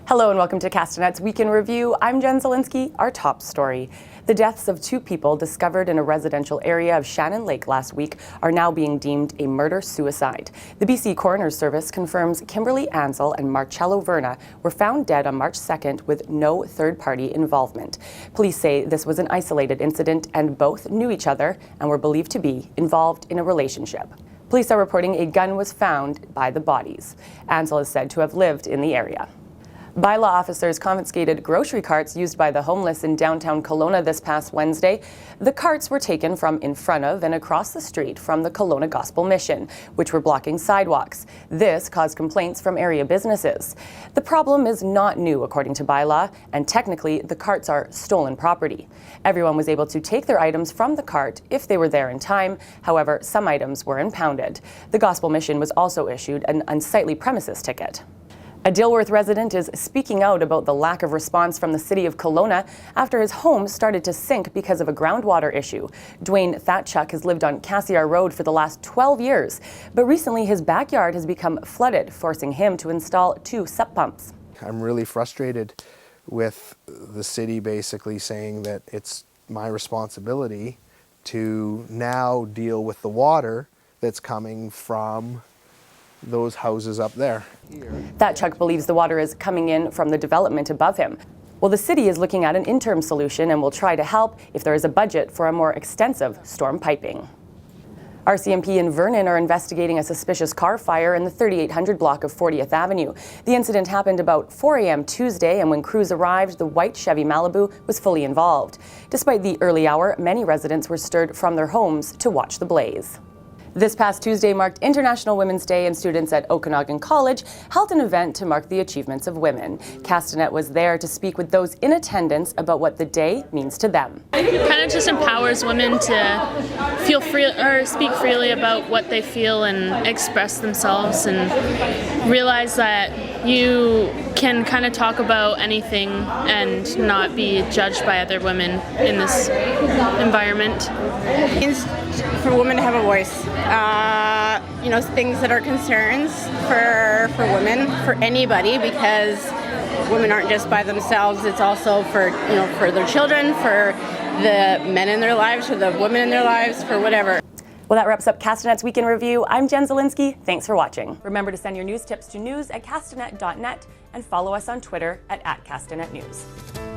Hello and welcome to Castanet's Week in Review. I'm Jen Zielinski. Our top story. The deaths of two people discovered in a residential area of Shannon Lake last week are now being deemed a murder-suicide. The BC Coroner's Service confirms Kimberly Ansell and Marcello Verna were found dead on March 2nd with no third-party involvement. Police say this was an isolated incident and both knew each other and were believed to be involved in a relationship. Police are reporting a gun was found by the bodies. Ansell is said to have lived in the area. Bylaw officers confiscated grocery carts used by the homeless in downtown Kelowna this past Wednesday. The carts were taken from in front of and across the street from the Kelowna Gospel Mission, which were blocking sidewalks. This caused complaints from area businesses. The problem is not new, according to bylaw, and technically the carts are stolen property. Everyone was able to take their items from the cart if they were there in time. However, some items were impounded. The Gospel Mission was also issued an unsightly premises ticket. A Dilworth resident is speaking out about the lack of response from the city of Kelowna after his home started to sink because of a groundwater issue. Dwayne Thatchuk has lived on Cassiar Road for the last 12 years, but recently his backyard has become flooded, forcing him to install 2 sup pumps. I'm really frustrated with the city basically saying that it's my responsibility to now deal with the water that's coming from those houses up there. Thatchuk believes the water is coming in from the development above him. Well, the city is looking at an interim solution and will try to help if there is a budget for a more extensive storm piping. RCMP in Vernon are investigating a suspicious car fire in the 3800 block of 40th Avenue. The incident happened about 4 a.m. Tuesday, and when crews arrived, the white Chevy Malibu was fully involved. Despite the early hour, many residents were stirred from their homes to watch the blaze. This past Tuesday marked International Women's Day, and students at Okanagan College held an event to mark the achievements of women. Castanet was there to speak with those in attendance about what the day means to them. It kind of just empowers women to feel free or speak freely about what they feel and express themselves, and realize that you can kind of talk about anything and not be judged by other women in this environment. For women to have a voice, things that are concerns for women, for anybody, because women aren't just by themselves. It's also for their children, for the men in their lives, for the women in their lives, for whatever. Well, that wraps up Castanet's Week in Review. I'm Jen Zielinski. Thanks for watching. Remember to send your news tips to news@castanet.net and follow us on Twitter @CastanetNews.